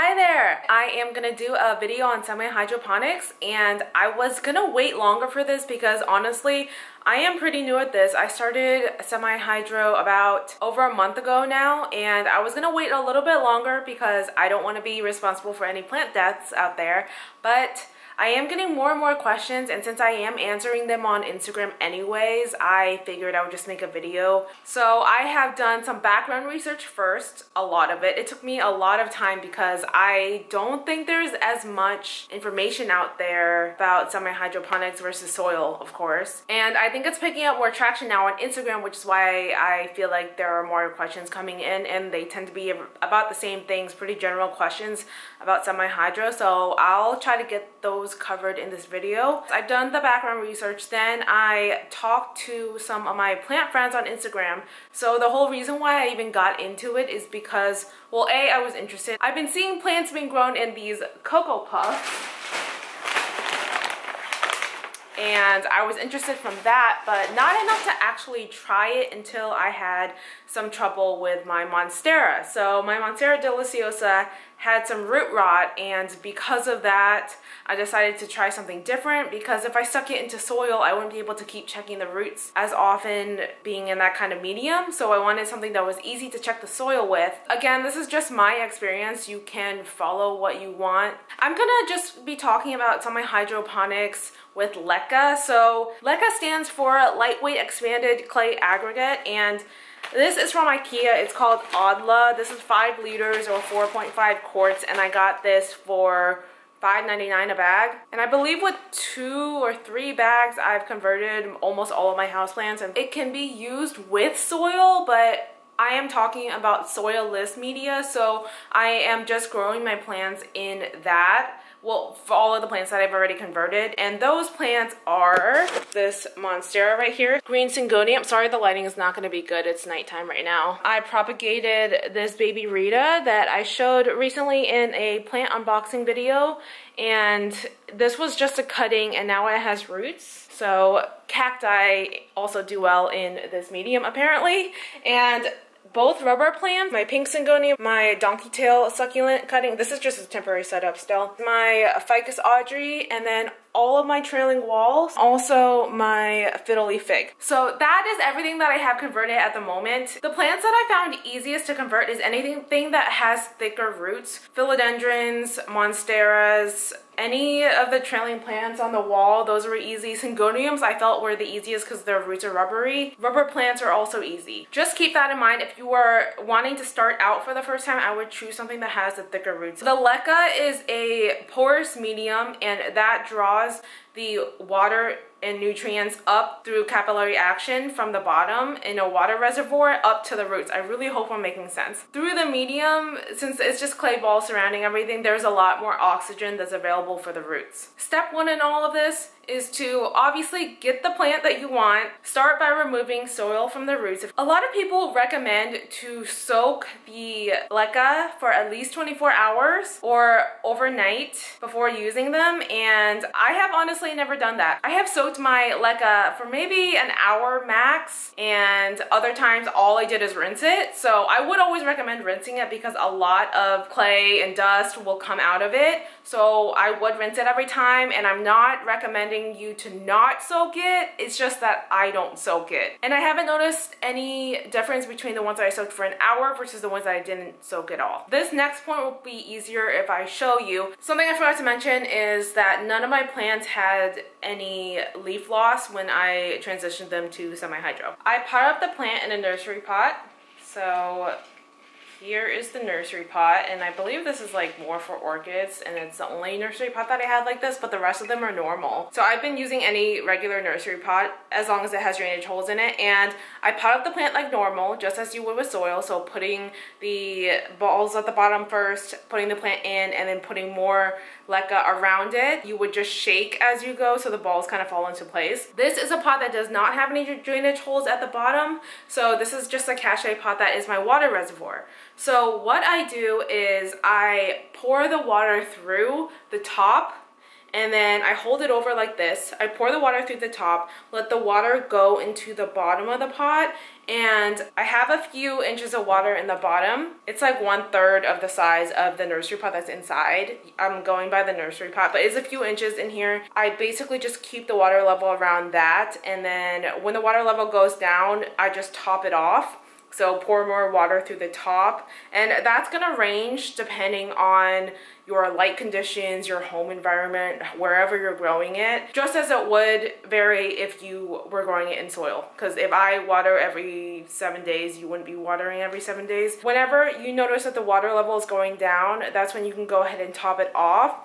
Hi there! I am gonna do a video on semi-hydroponics, and I was gonna wait longer for this because honestly, I am pretty new at this. I started semi-hydro about over a month ago now, and I was gonna wait a little bit longer because I don't want to be responsible for any plant deaths out there, but I am getting more and more questions, and since I am answering them on Instagram anyways, I figured I would just make a video. So I have done some background research first, a lot of it. It took me a lot of time because I don't think there's as much information out there about semi-hydroponics versus soil, of course. And I think it's picking up more traction now on Instagram, which is why I feel like there are more questions coming in, and they tend to be about the same things, pretty general questions about semi-hydro. So I'll try to get those covered in this video. I've done the background research, then I talked to some of my plant friends on Instagram. So the whole reason why I even got into it is because, well, A, I was interested. I've been seeing plants being grown in these Cocoa Puffs, and I was interested from that, but not enough to actually try it until I had some trouble with my Monstera. So my Monstera deliciosa had some root rot, and because of that, I decided to try something different, because if I stuck it into soil, I wouldn't be able to keep checking the roots as often being in that kind of medium. So I wanted something that was easy to check the soil with. Again, this is just my experience. You can follow what you want. I'm gonna just be talking about semi-hydroponics with Leca. So Leca stands for Lightweight Expanded Clay Aggregate, and this is from IKEA. It's called Odla. This is 5 liters or 4.5 quarts, and I got this for $5.99 a bag. And I believe with 2 or 3 bags, I've converted almost all of my houseplants, and it can be used with soil, but I am talking about soilless media, so I am just growing my plants in that. Well, for all of the plants that I've already converted. And those plants are this Monstera right here, green syngonium. Sorry, the lighting is not gonna be good. It's nighttime right now. I propagated this baby Rita that I showed recently in a plant unboxing video. And this was just a cutting, and now it has roots. So cacti also do well in this medium apparently. And both rubber plants, my pink syngonium, my donkey tail succulent cutting, this is just a temporary setup still, my ficus audrey, and then all of my trailing walls, also my fiddly fig. So that is everything that I have converted at the moment. The plants that I found easiest to convert is anything that has thicker roots. Philodendrons, monsteras, any of the trailing plants on the wall, those were easy. Syngoniums I felt were the easiest because their roots are rubbery. Rubber plants are also easy. Just keep that in mind. If you are wanting to start out for the first time, I would choose something that has the thicker roots. The Leca is a porous medium, and that draws the water and nutrients up through capillary action from the bottom in a water reservoir up to the roots. I really hope I'm making sense. Through the medium, since it's just clay balls surrounding everything, there's a lot more oxygen that's available for the roots. Step 1 in all of this is to obviously get the plant that you want. Start by removing soil from the roots. A lot of people recommend to soak the Leca for at least 24 hours or overnight before using them, and I have honestly never done that. I have soaked my Leca for maybe an hour max, and other times all I did is rinse it. So I would always recommend rinsing it because a lot of clay and dust will come out of it. So I would rinse it every time, and I'm not recommending you to not soak it. It's just that I don't soak it. And I haven't noticed any difference between the ones that I soaked for an hour versus the ones that I didn't soak at all. This next point will be easier if I show you. Something I forgot to mention is that none of my plants had any leaf loss when I transitioned them to semi-hydro. I pot up the plant in a nursery pot. So here is the nursery pot, and I believe this is like more for orchids, and it's the only nursery pot that I have like this, but the rest of them are normal. So I've been using any regular nursery pot as long as it has drainage holes in it, and I pot up the plant like normal, just as you would with soil. So putting the balls at the bottom first, putting the plant in, and then putting more Leca around it. You would just shake as you go so the balls kind of fall into place. This is a pot that does not have any drainage holes at the bottom, so this is just a cachet pot that is my water reservoir. So what I do is I pour the water through the top and then I hold it over like this. I pour the water through the top, let the water go into the bottom of the pot, and I have a few inches of water in the bottom. It's like 1/3 of the size of the nursery pot that's inside. I'm going by the nursery pot, but it's a few inches in here. I basically just keep the water level around that, and then when the water level goes down, I just top it off. So pour more water through the top, and that's gonna range depending on your light conditions, your home environment, wherever you're growing it, just as it would vary if you were growing it in soil. Because if I water every 7 days, you wouldn't be watering every 7 days. Whenever you notice that the water level is going down, that's when you can go ahead and top it off.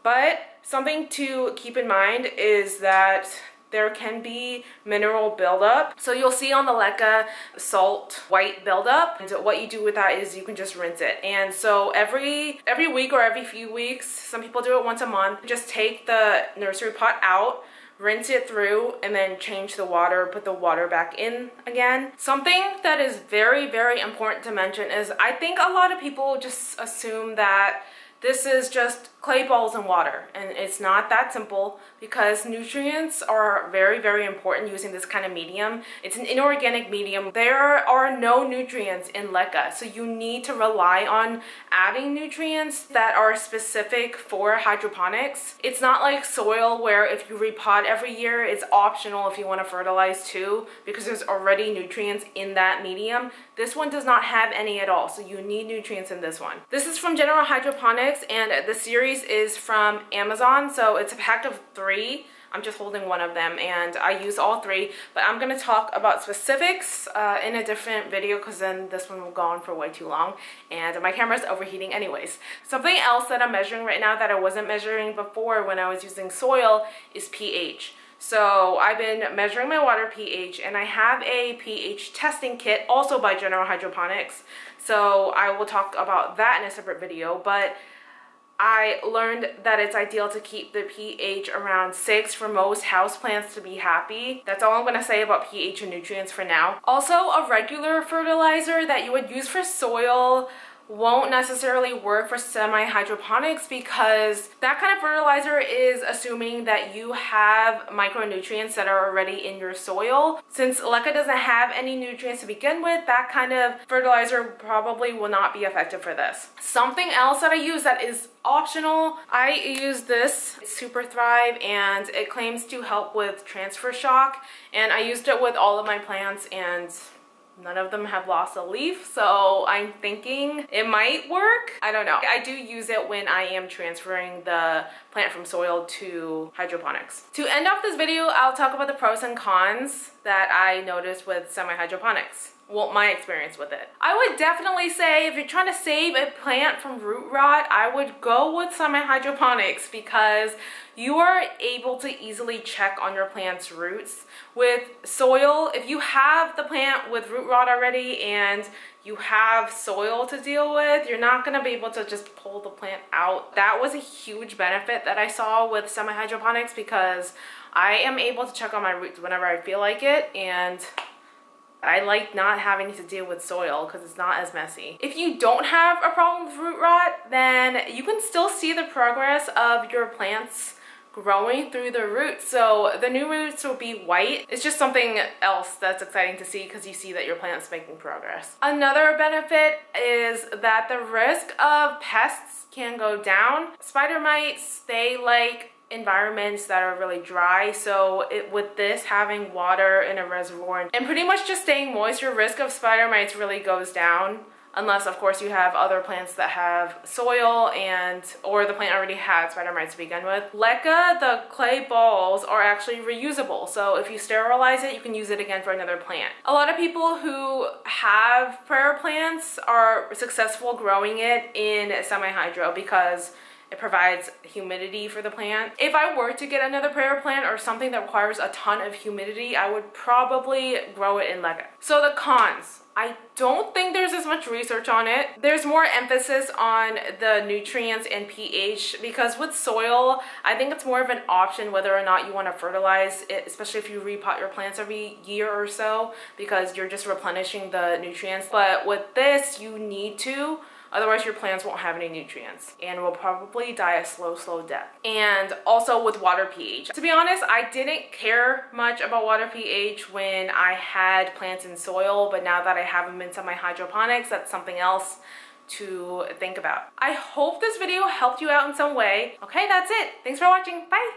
But something to keep in mind is that there can be mineral buildup. So you'll see on the Leca salt white buildup. And so what you do with that is you can just rinse it. And so every week or every few weeks, some people do it once a month, just take the nursery pot out, rinse it through, and then change the water, put the water back in again. Something that is very, very important to mention is I think a lot of people just assume that this is just clay balls and water, and it's not that simple because nutrients are very, very important using this kind of medium. It's an inorganic medium. There are no nutrients in Leca, so you need to rely on adding nutrients that are specific for hydroponics. It's not like soil where if you repot every year, it's optional if you want to fertilize too, because there's already nutrients in that medium. This one does not have any at all, so you need nutrients in this one. This is from General Hydroponics, and the series is from Amazon, so it's a pack of 3. I'm just holding one of them, and I use all 3, but I'm going to talk about specifics in a different video because then this one will go on for way too long, and my camera's overheating anyways. Something else that I'm measuring right now that I wasn't measuring before when I was using soil is pH. So I've been measuring my water pH, and I have a pH testing kit also by General Hydroponics, so I will talk about that in a separate video. But I learned that it's ideal to keep the pH around 6 for most houseplants to be happy. That's all I'm going to say about pH and nutrients for now. Also, a regular fertilizer that you would use for soil won't necessarily work for semi-hydroponics because that kind of fertilizer is assuming that you have micronutrients that are already in your soil. Since Leca doesn't have any nutrients to begin with, that kind of fertilizer probably will not be effective for this. Something else that I use that is optional, I use this. It's Super Thrive, and it claims to help with transfer shock, and I used it with all of my plants, and none of them have lost a leaf, so I'm thinking it might work. I don't know. I do use it when I am transferring the plant from soil to hydroponics. To end off this video, I'll talk about the pros and cons that I noticed with semi-hydroponics. Well, my experience with it. I would definitely say if you're trying to save a plant from root rot, I would go with semi-hydroponics because you are able to easily check on your plant's roots. With soil, if you have the plant with root rot already and you have soil to deal with, you're not gonna be able to just pull the plant out. That was a huge benefit that I saw with semi-hydroponics because I am able to check on my roots whenever I feel like it, and I like not having to deal with soil because it's not as messy. If you don't have a problem with root rot, then you can still see the progress of your plants growing through the roots. So the new roots will be white. It's just something else that's exciting to see because you see that your plant's making progress. Another benefit is that the risk of pests can go down. Spider mites, they like environments that are really dry, so with this having water in a reservoir and pretty much just staying moist, your risk of spider mites really goes down, unless of course you have other plants that have soil or the plant already had spider mites to begin with. Leca, the clay balls are actually reusable, so if you sterilize it, you can use it again for another plant. A lot of people who have prayer plants are successful growing it in semi-hydro because it provides humidity for the plant. If I were to get another prayer plant or something that requires a ton of humidity, I would probably grow it in Leca. So the cons. I don't think there's as much research on it. There's more emphasis on the nutrients and pH because with soil, I think it's more of an option whether or not you want to fertilize it, especially if you repot your plants every year or so because you're just replenishing the nutrients. But with this, you need to Otherwise, your plants won't have any nutrients and will probably die a slow death. And also with water pH. To be honest, I didn't care much about water pH when I had plants in soil, but now that I have them in semi-hydroponics, that's something else to think about. I hope this video helped you out in some way. Okay, that's it. Thanks for watching. Bye.